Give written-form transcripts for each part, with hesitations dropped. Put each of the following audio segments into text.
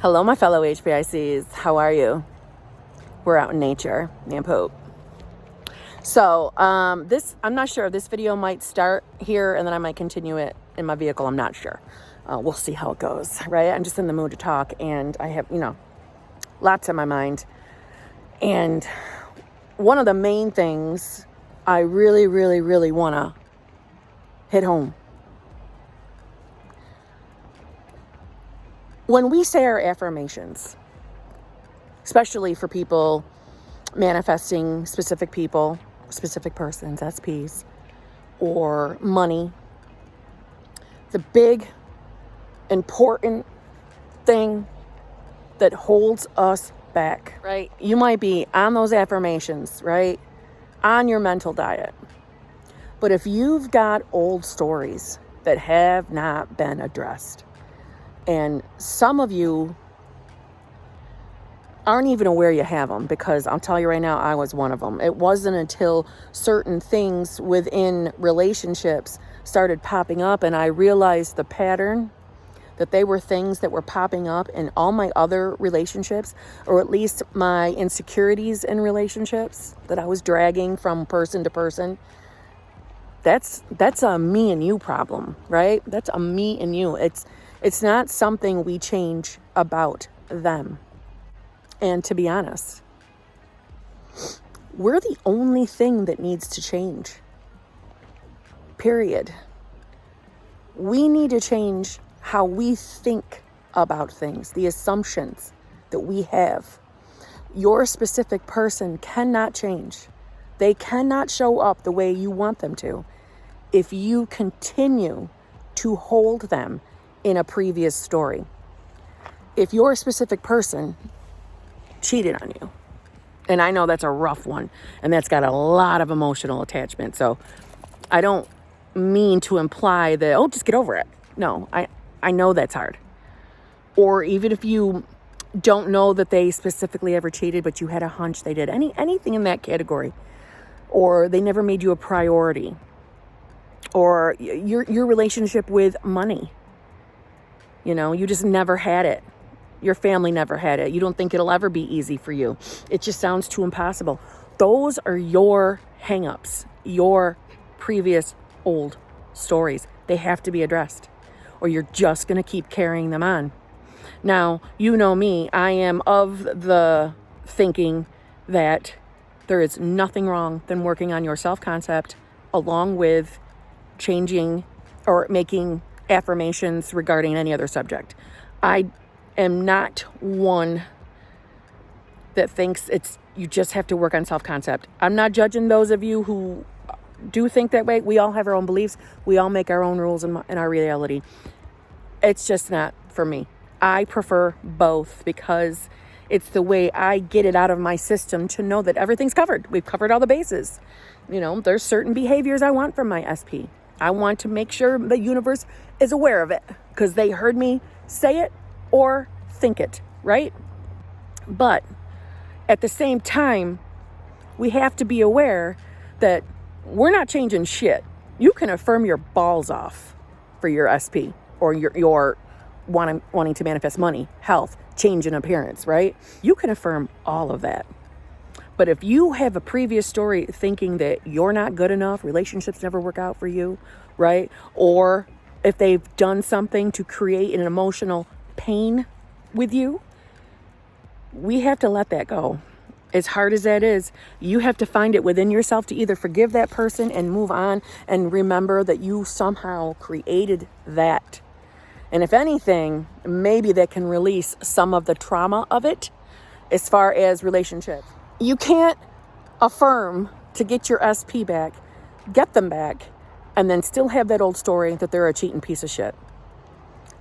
Hello, my fellow HPICs. How are you? We're out in nature, man Pope. So, I'm not sure. This video might start here and then I might continue it in my vehicle. I'm not sure. We'll see how it goes, right? I'm just in the mood to talk and I have, lots on my mind. And one of the main things I really, really, really want to hit home. When we say our affirmations, especially for people manifesting specific people, specific persons, SPs, or money, the big, important thing that holds us back, right? You might be on those affirmations, right? On your mental diet. But if you've got old stories that have not been addressed, and some of you aren't even aware you have them, because I'll tell you right now, I was one of them. It wasn't until certain things within relationships started popping up and I realized the pattern, that they were things that were popping up in all my other relationships, or at least my insecurities in relationships that I was dragging from person to person. That's a me and you problem, right? That's a me and you. It's not something we change about them. And to be honest, we're the only thing that needs to change. Period. We need to change how we think about things, the assumptions that we have. Your specific person cannot change. They cannot show up the way you want them to if you continue to hold them in a previous story. If your specific person cheated on you, and I know that's a rough one, and that's got a lot of emotional attachment, so I don't mean to imply that, just get over it. No, I know that's hard. Or even if you don't know that they specifically ever cheated, but you had a hunch they did, anything in that category, or they never made you a priority, or your relationship with money, you just never had it. Your family never had it. You don't think it'll ever be easy for you. It just sounds too impossible. Those are your hang-ups, your previous old stories. They have to be addressed, or you're just going to keep carrying them on. Now, you know me. I am of the thinking that there is nothing wrong than working on your self-concept along with changing or making affirmations regarding any other subject. I am not one that thinks you just have to work on self-concept. I'm not judging those of you who do think that way. We all have our own beliefs. We all make our own rules in our reality. It's just not for me. I prefer both because it's the way I get it out of my system to know that everything's covered. We've covered all the bases. There's certain behaviors I want from my SP. I want to make sure the universe is aware of it because they heard me say it or think it, right? But at the same time, we have to be aware that we're not changing shit. You can affirm your balls off for your SP or your wanting to manifest money, health, change in appearance, right? You can affirm all of that. But if you have a previous story thinking that you're not good enough, relationships never work out for you, right? Or if they've done something to create an emotional pain with you, we have to let that go. As hard as that is, you have to find it within yourself to either forgive that person and move on and remember that you somehow created that. And if anything, maybe that can release some of the trauma of it as far as relationships. You can't affirm to get your SP back, get them back, and then still have that old story that they're a cheating piece of shit.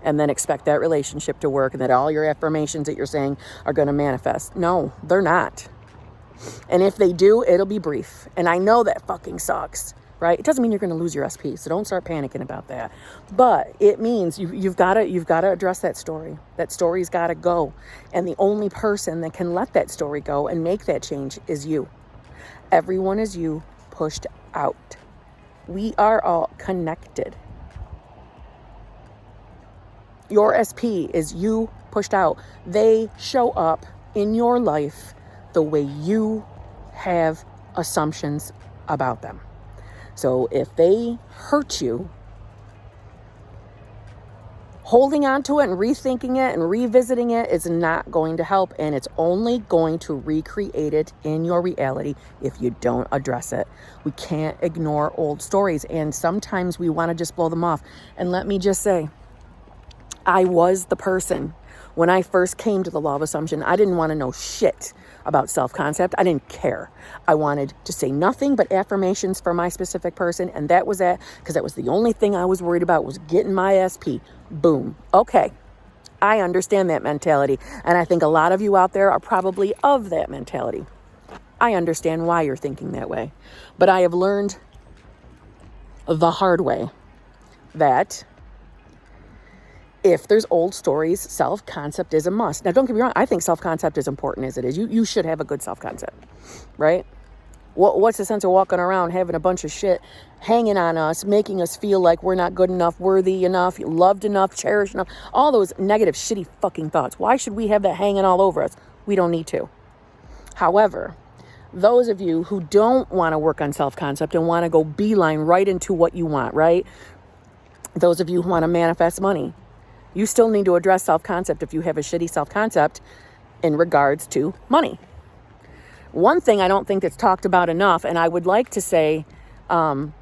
And then expect that relationship to work and that all your affirmations that you're saying are going to manifest. No, they're not. And if they do, it'll be brief. And I know that fucking sucks, right? It doesn't mean you're going to lose your SP, so don't start panicking about that. But it means you've got to address that story. That story's got to go. And the only person that can let that story go and make that change is you. Everyone is you pushed out. We are all connected. Your SP is you pushed out, they show up in your life the way you have assumptions about them. So if they hurt you, holding on to it and rethinking it and revisiting it is not going to help, and it's only going to recreate it in your reality if you don't address it. We can't ignore old stories, and sometimes we want to just blow them off. And let me just say, I was the person when I first came to the law of assumption. I didn't want to know shit about self-concept. I didn't care. I wanted to say nothing but affirmations for my specific person, and that was it, because that was the only thing I was worried about, was getting my SP. Boom. Okay. I understand that mentality, and I think a lot of you out there are probably of that mentality. I understand why you're thinking that way, but I have learned the hard way that if there's old stories, self-concept is a must. Now, don't get me wrong. I think self-concept is important as it is. You should have a good self-concept, right? What's the sense of walking around having a bunch of shit hanging on us, making us feel like we're not good enough, worthy enough, loved enough, cherished enough, all those negative, shitty fucking thoughts. Why should we have that hanging all over us? We don't need to. However, those of you who don't want to work on self-concept and want to go beeline right into what you want, right? Those of you who want to manifest money, you still need to address self-concept if you have a shitty self-concept in regards to money. One thing I don't think that's talked about enough, and I would like to say, I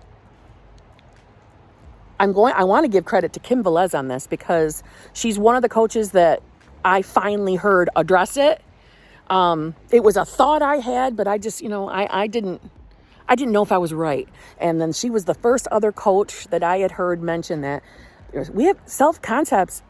want to give credit to Kim Velez on this, because she's one of the coaches that I finally heard address it. It was a thought I had, but I just, I didn't know if I was right. And then she was the first other coach that I had heard mention that we have self-concepts.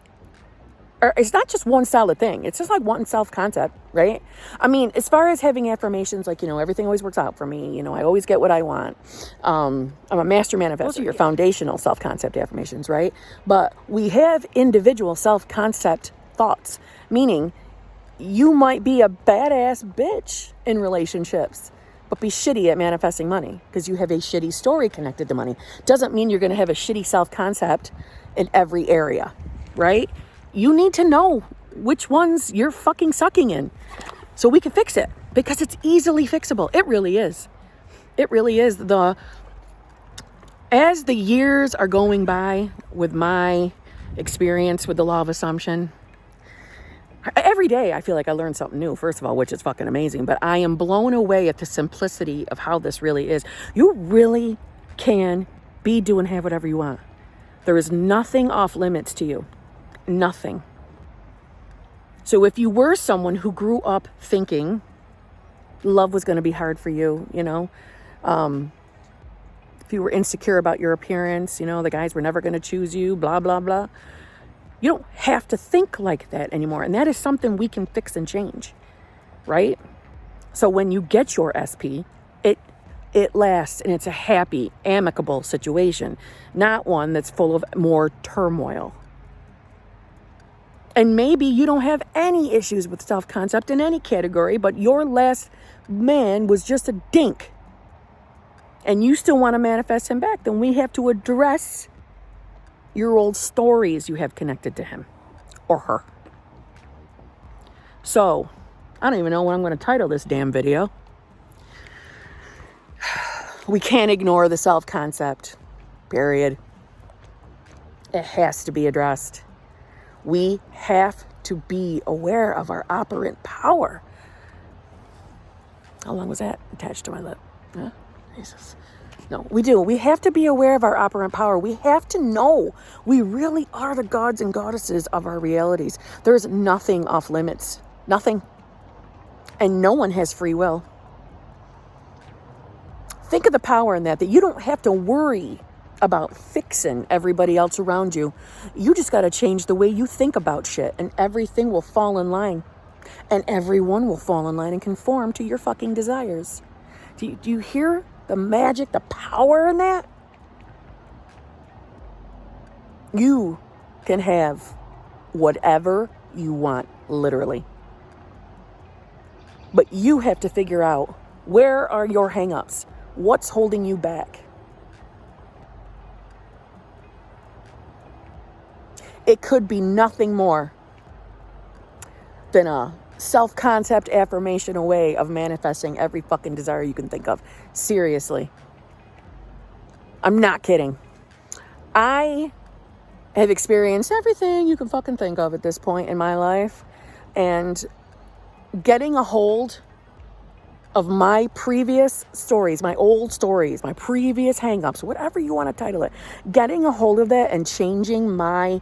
It's not just one solid thing. It's just like one self-concept, right? I mean, as far as having affirmations, like, everything always works out for me. I always get what I want. I'm a master manifestor. Those are your foundational self-concept affirmations, right? But we have individual self-concept thoughts, meaning you might be a badass bitch in relationships, but be shitty at manifesting money because you have a shitty story connected to money. Doesn't mean you're going to have a shitty self-concept in every area, right? You need to know which ones you're fucking sucking in so we can fix it, because it's easily fixable. It really is. It really is. As the years are going by with my experience with the law of assumption, every day I feel like I learn something new, first of all, which is fucking amazing, but I am blown away at the simplicity of how this really is. You really can be, do, and have whatever you want. There is nothing off limits to you. Nothing. So if you were someone who grew up thinking love was going to be hard for you, if you were insecure about your appearance, the guys were never going to choose you, blah, blah, blah. You don't have to think like that anymore. And that is something we can fix and change, right? So when you get your SP, it lasts, and it's a happy, amicable situation, not one that's full of more turmoil. And maybe you don't have any issues with self-concept in any category, but your last man was just a dink, and you still want to manifest him back. Then we have to address your old stories you have connected to him or her. So, I don't even know what I'm going to title this damn video. We can't ignore the self-concept, period. It has to be addressed. We have to be aware of our operant power. How long was that attached to my lip? Huh? Jesus. No, we do. We have to be aware of our operant power. We have to know we really are the gods and goddesses of our realities. There's nothing off limits. Nothing. And no one has free will. Think of the power in that you don't have to worry about fixing everybody else around you. You just got to change the way you think about shit, and everything will fall in line. And everyone will fall in line and conform to your fucking desires. Do you hear the magic, the power in that? You can have whatever you want, literally. But you have to figure out, where are your hang-ups? What's holding you back? It could be nothing more than a self-concept affirmation away of manifesting every fucking desire you can think of. Seriously. I'm not kidding. I have experienced everything you can fucking think of at this point in my life. And getting a hold of my previous stories, my old stories, my previous hang-ups, whatever you want to title it, getting a hold of that and changing my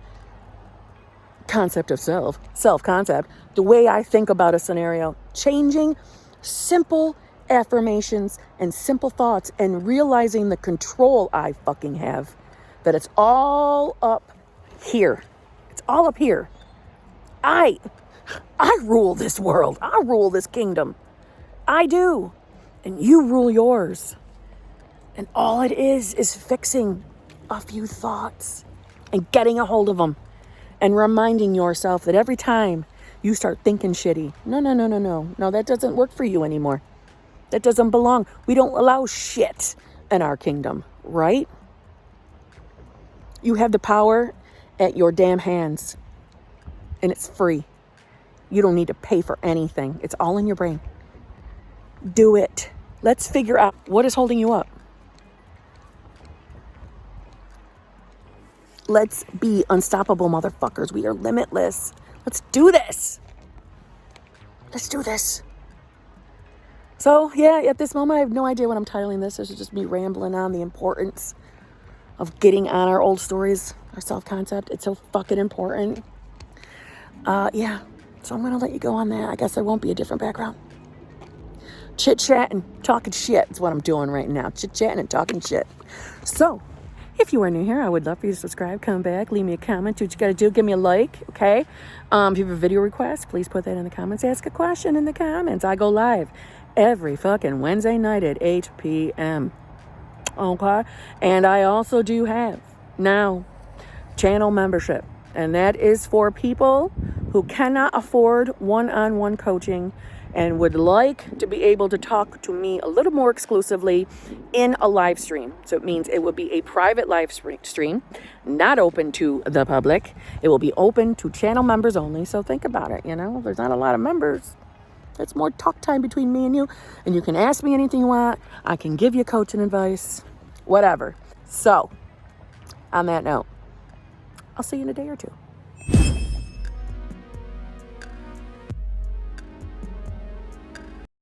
concept of self-concept, the way I think about a scenario, changing simple affirmations and simple thoughts and realizing the control I fucking have, that it's all up here. It's all up here. I rule this world. I rule this kingdom. I do. And you rule yours. And all it is fixing a few thoughts and getting a hold of them and reminding yourself that every time you start thinking shitty, no, that doesn't work for you anymore. That doesn't belong. We don't allow shit in our kingdom, right? You have the power at your damn hands, and it's free. You don't need to pay for anything. It's all in your brain. Do it. Let's figure out what is holding you up. Let's be unstoppable motherfuckers. We are limitless. Let's do this. Let's do this. So, yeah, at this moment, I have no idea what I'm titling this. This is just me rambling on the importance of getting on our old stories, our self-concept. It's so fucking important. Yeah. So I'm going to let you go on that. I guess there won't be a different background. Chit-chatting, talking shit is what I'm doing right now. Chit-chatting and talking shit. So, if you are new here, I would love for you to subscribe, come back, leave me a comment. Do what you got to do. Give me a like, okay? If you have a video request, please put that in the comments. Ask a question in the comments. I go live every fucking Wednesday night at 8 p.m. Okay? And I also do have now channel membership. And that is for people who cannot afford one-on-one coaching and would like to be able to talk to me a little more exclusively in a live stream. So it means it will be a private live stream, not open to the public. It will be open to channel members only. So think about it, there's not a lot of members. It's more talk time between me and you. And you can ask me anything you want. I can give you coaching advice, whatever. So, on that note, I'll see you in a day or two.